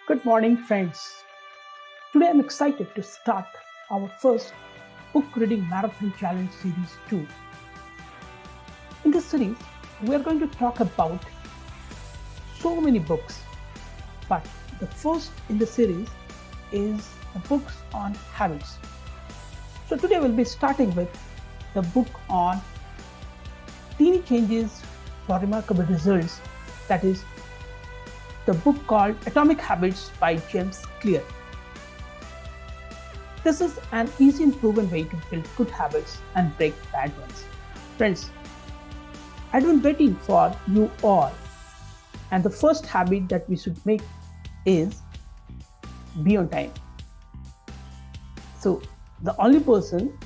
Good morning, friends. Today I'm excited to start our first book reading marathon challenge series 2. In this series, we are going to talk about so many books, but the first in the series is the books on habits. So today we'll be starting with the book on teeny changes for remarkable results, that is the book called Atomic Habits by James Clear. This is an easy and proven way to build good habits and break bad ones. Friends, I've been waiting for you all, and the first habit that we should make is be on time. So, the only person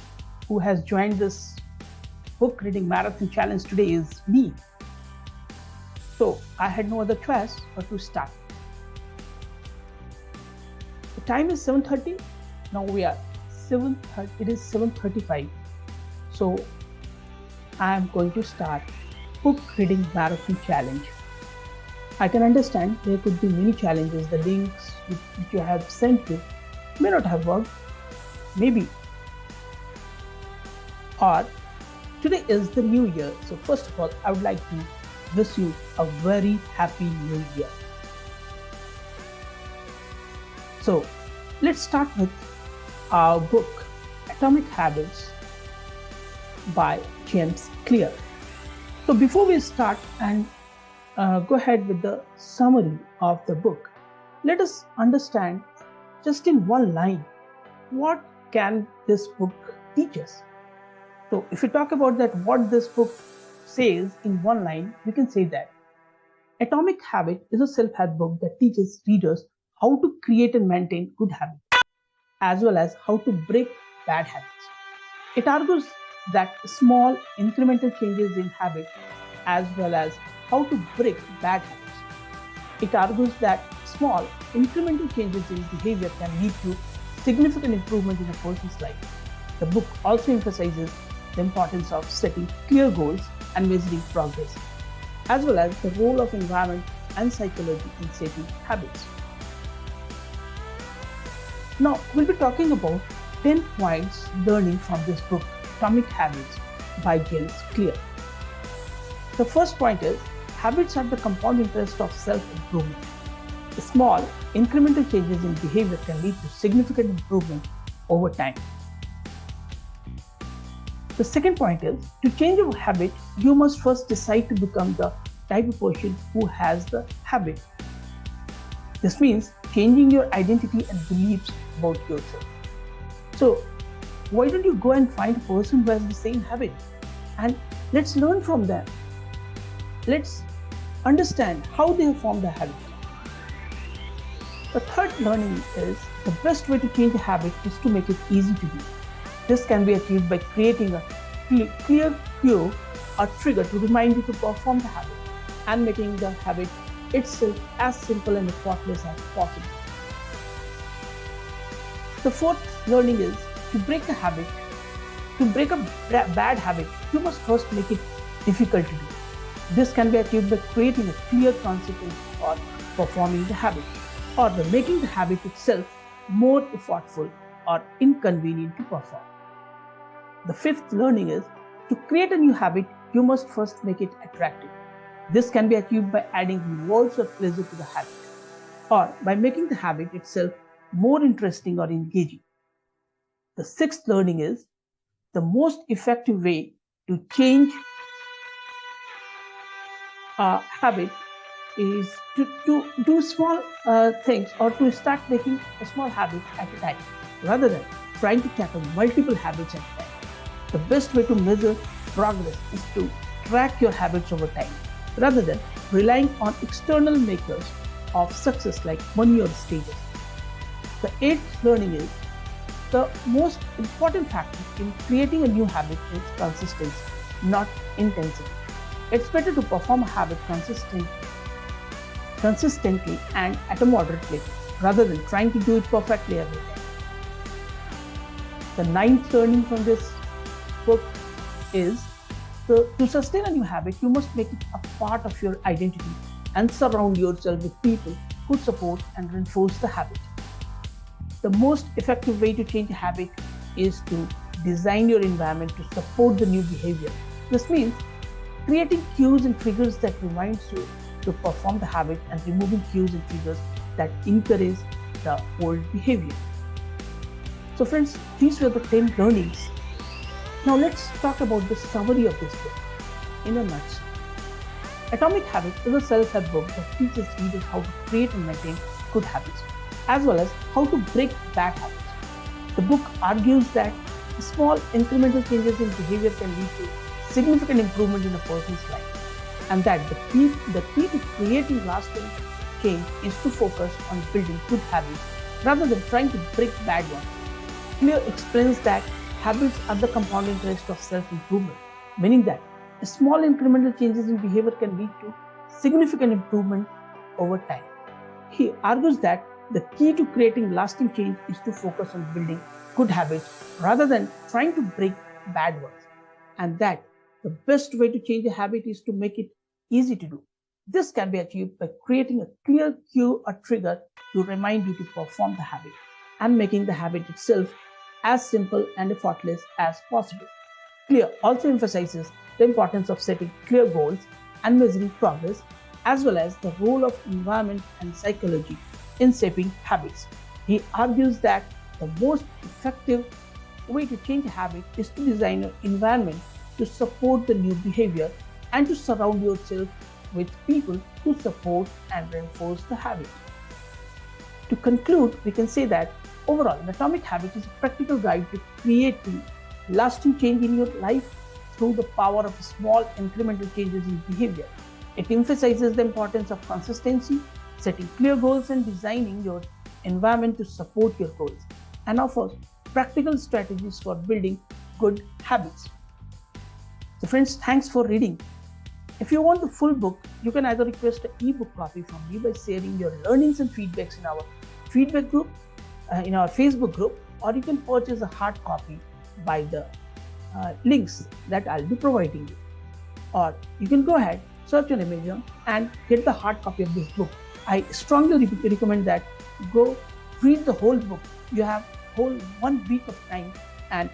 who has joined this book reading marathon challenge today is me. So, I had no other choice but to start. The time is 7:30. Now we are 7:30. It is 7:35. So I am going to start book reading marathon challenge. I can understand there could be many challenges. The links which you have sent me may not have worked. Maybe. Or today is the new year. So first of all, I would like to wish you a very happy new year. So let's start with our book Atomic Habits by James Clear. So before we start and go ahead with the summary of the book, let us understand just in one line what can this book teach us. So if we talk about that, what this book says in one line, we can say that Atomic Habit is a self-help book that teaches readers how to create and maintain good habits, as well as how to break bad habits. It argues that small incremental changes in habit, as well as how to break bad habits. It argues that small incremental changes in behavior can lead to significant improvement in a person's life. The book also emphasizes the importance of setting clear goals and measuring progress, as well as the role of environment and psychology in shaping habits. Now, we'll be talking about 10 points learning from this book, Atomic Habits by James Clear. The first point is, habits are the compound interest of self-improvement. Small, incremental changes in behavior can lead to significant improvement over time. The second point is, to change a habit, you must first decide to become the type of person who has the habit. This means changing your identity and beliefs about yourself. So, why don't you go and find a person who has the same habit and let's learn from them. Let's understand how they have formed the habit. The third learning is the best way to change a habit is to make it easy to do. This can be achieved by creating a clear cue or trigger to remind you to perform the habit and making the habit itself as simple and effortless as possible. The fourth learning is to break a habit. To break a bad habit, you must first make it difficult to do. This can be achieved by creating a clear consequence for performing the habit, or by making the habit itself more effortful or inconvenient to perform. The fifth learning is to create a new habit, you must first make it attractive. This can be achieved by adding rewards or pleasure to the habit, or by making the habit itself more interesting or engaging. The sixth learning is the most effective way to change a habit is to do small things, or to start making a small habit at a time rather than trying to tackle multiple habits at a time. The best way to measure progress is to track your habits over time rather than relying on external makers of success like money or status. The eighth learning is the most important factor in creating a new habit is consistency, not intensity. It's better to perform a habit consistently and at a moderate rate rather than trying to do it perfectly every time. The ninth learning from this book is to sustain a new habit, you must make it a part of your identity and surround yourself with people could support and reinforce the habit. The most effective way to change a habit is to design your environment to support the new behavior. This means creating cues and triggers that reminds you to perform the habit and removing cues and triggers that encourage the old behavior. So friends, these were the 10 learnings. Now let's talk about the summary of this book in a nutshell. Atomic Habits is a self-help book that teaches readers how to create and maintain good habits, as well as how to break bad habits. The book argues that small incremental changes in behavior can lead to significant improvement in a person's life, and that the key to creating lasting change is to focus on building good habits rather than trying to break bad ones. Clear explains that habits are the compound interest of self-improvement, meaning that small incremental changes in behavior can lead to significant improvement over time. He argues that the key to creating lasting change is to focus on building good habits rather than trying to break bad ones, and that the best way to change a habit is to make it easy to do. This can be achieved by creating a clear cue or trigger to remind you to perform the habit and making the habit itself as simple and effortless as possible. Clear also emphasizes the importance of setting clear goals and measuring progress, as well as the role of environment and psychology in shaping habits. He argues that the most effective way to change a habit is to design an environment to support the new behavior and to surround yourself with people who support and reinforce the habit. To conclude, we can say that overall, an atomic habit is a practical guide to creating lasting change in your life through the power of small incremental changes in behavior. It emphasizes the importance of consistency, setting clear goals, and designing your environment to support your goals, and offers practical strategies for building good habits. So friends, thanks for reading. If you want the full book, you can either request an ebook copy from me by sharing your learnings and feedbacks in our feedback group, in our Facebook group, or you can purchase a hard copy by the links that I'll be providing you. Or you can go ahead, search on Amazon and get the hard copy of this book. I strongly recommend that go read the whole book. You have whole 1 week of time, and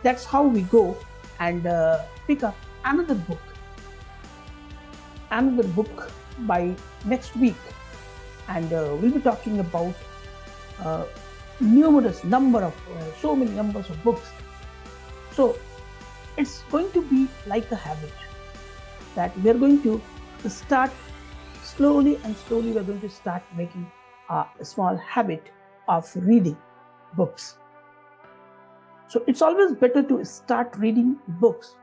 that's how we go and pick up another book by next week, and we'll be talking about so many numbers of books. So it's going to be like a habit that we're going to start slowly we're going to start making a small habit of reading books. So it's always better to start reading books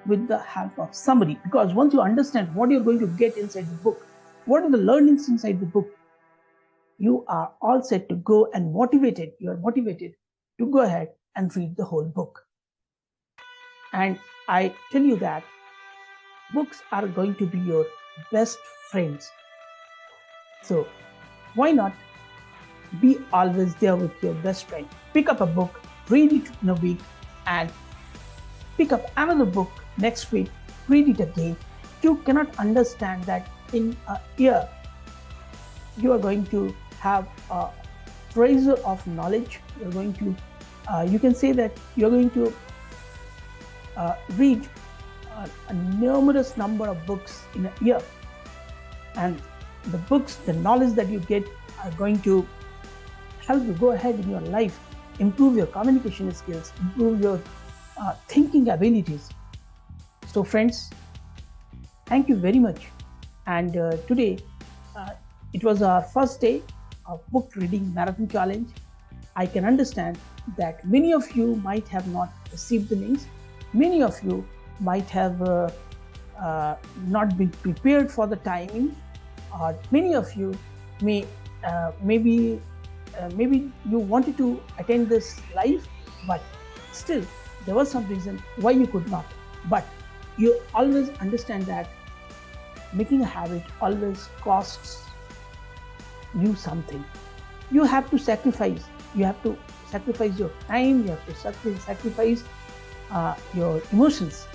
with the help of somebody, because once you understand what you're going to get inside the book, what are the learnings inside the book, you are all set to go and you are motivated to go ahead and read the whole book. And I tell you that books are going to be your best friends. So why not be always there with your best friend? Pick up a book, read it in a week, and pick up another book next week, read it again. You cannot understand that in a year you are going to have a treasure of knowledge. You're going to, you can say that you're going to read a numerous number of books in a year, and the books, the knowledge that you get are going to help you go ahead in your life, improve your communication skills, improve your thinking abilities. So friends, thank you very much. And today it was our first day of book reading marathon challenge. I can understand that many of you might have not received the links. Many of you might have not been prepared for the timing, or many of you maybe you wanted to attend this live, but still there was some reason why you could not. But you always understand that making a habit always costs you something. You have to sacrifice. You have to sacrifice your time. You have to sacrifice your emotions.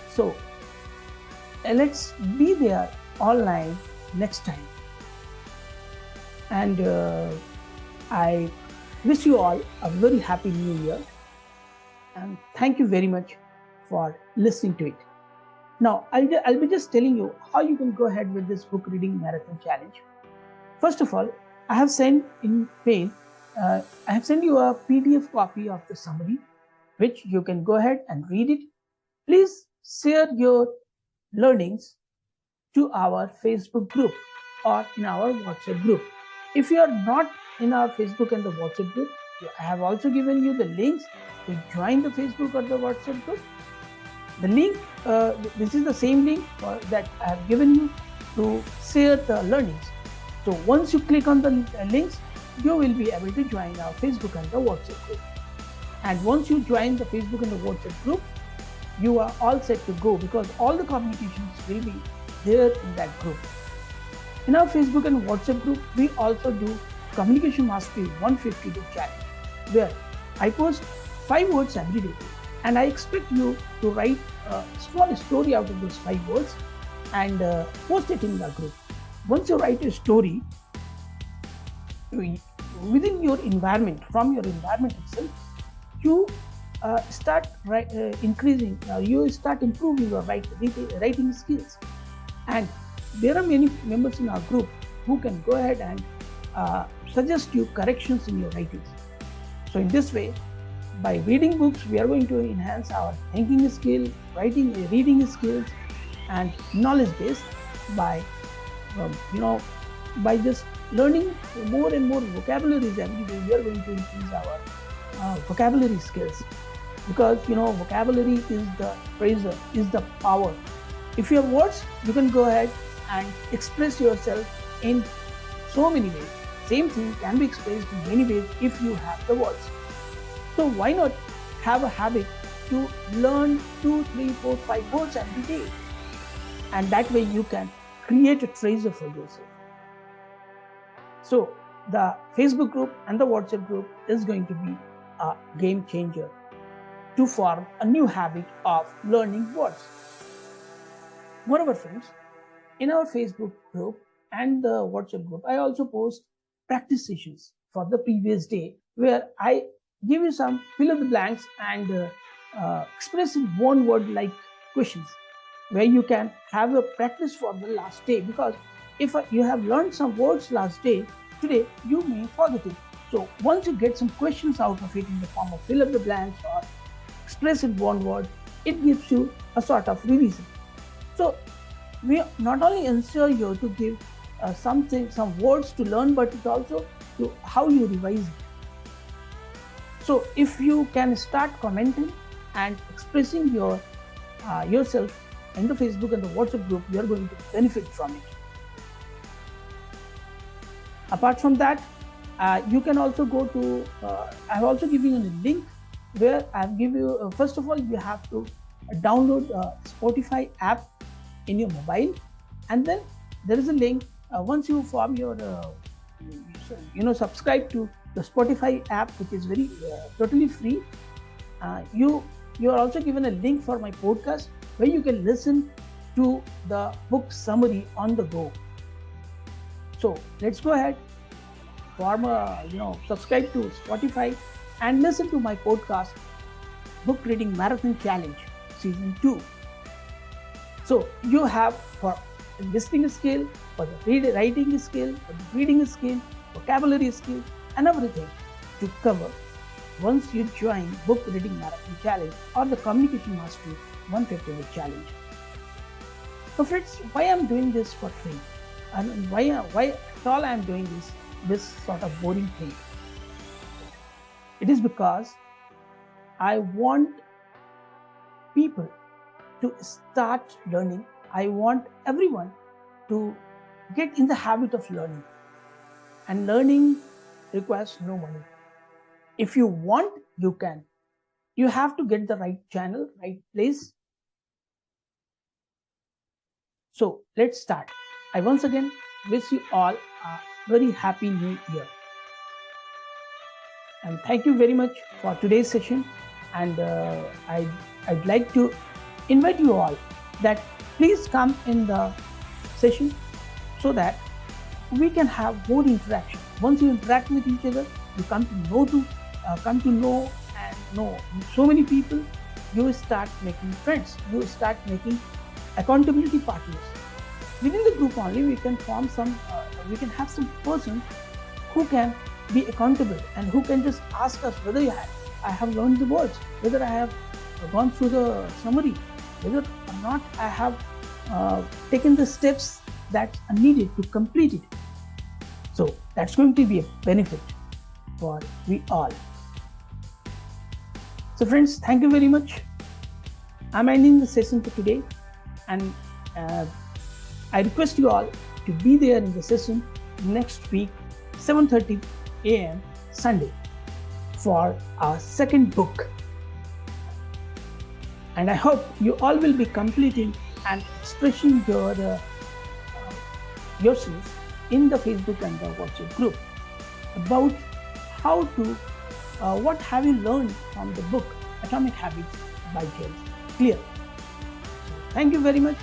So let's be there online next time. And I wish you all a very happy new year, and thank you very much for listening to it. Now, I'll be just telling you how you can go ahead with this book reading marathon challenge. First of all, I have sent in mail, I have sent you a PDF copy of the summary, which you can go ahead and read it. Please share your learnings to our Facebook group or in our WhatsApp group. If you are not in our Facebook and the WhatsApp group, I have also given you the links to join the Facebook or the WhatsApp group. The link, this is the same link that I have given you to share the learnings. So once you click on the links, you will be able to join our Facebook and the WhatsApp group. And once you join the Facebook and the WhatsApp group, you are all set to go, because all the communications will be there in that group. In our Facebook and WhatsApp group, we also do Communication Mastery 150-day challenge, where I post 5 words every day, and I expect you to write a small story out of those 5 words and post it in the group. Once you write a story within your environment, from your environment itself, you start increasing, you start improving your writing skills. And there are many members in our group who can go ahead and suggest you corrections in your writings. So in this way, by reading books, we are going to enhance our thinking skill, reading skills, and knowledge base by by just learning more and more vocabularies every day. We are going to increase our vocabulary skills, because vocabulary is the treasure, is the power. If you have words, you can go ahead and express yourself in so many ways. Same thing can be expressed in many ways if you have the words. So why not have a habit to learn 2, 3, 4, 5 words every day, and that way you can create a treasure for yourself. So the Facebook group and the WhatsApp group is going to be a game changer to form a new habit of learning words. Moreover, friends, in our Facebook group and the WhatsApp group, I also post practice sessions for the previous day, where I give you some fill in the blanks and express in one word like questions, where you can have a practice for the last day. Because if you have learned some words last day, today you may forget it. So once you get some questions out of it in the form of fill up the blanks or express in one word, it gives you a sort of revision. So we not only ensure you to give some words to learn, but it also to how you revise it. So if you can start commenting and expressing yourself in the Facebook and the WhatsApp group, you are going to benefit from it. Apart from that, you can also go to, I have also given you a link where I have given you, first of all, you have to download Spotify app in your mobile, and then there is a link. Once you form your, subscribe to the Spotify app, which is very totally free, you are also given a link for my podcast, where you can listen to the book summary on the go. So let's go ahead, subscribe to Spotify and listen to my podcast, Book Reading Marathon Challenge Season 2. So you have for listening skill, for the writing skill, for the reading skill, vocabulary skill, and everything to cover once you join Book Reading Marathon Challenge or the Communication Mastery 150-day challenge. So friends, why I am doing this for free? And why at all I am doing this sort of boring thing? It is because I want people to start learning. I want everyone to get in the habit of learning. And learning requires no money. If you want, you can. You have to get the right channel, right place. So let's start. I once again wish you all a very happy new year. And thank you very much for today's session. And I'd like to invite you all that please come in the session, so that we can have more interaction. Once you interact with each other, you come to know and know so many people. You will start making friends. You will start making accountability partners. Within the group only, we can form some. We can have some persons who can be accountable and who can just ask us whether I have learned the words, whether I have gone through the summary, whether or not I have taken the steps that are needed to complete it. So that's going to be a benefit for we all. So friends, thank you very much. I'm ending the session for today, and I request you all to be there in the session next week, 7:30 a.m. Sunday, for our second book. And I hope you all will be completing and expressing yourselves in the Facebook and the WhatsApp group about how to, what have you learned from the book Atomic Habits by James Clear. So thank you very much.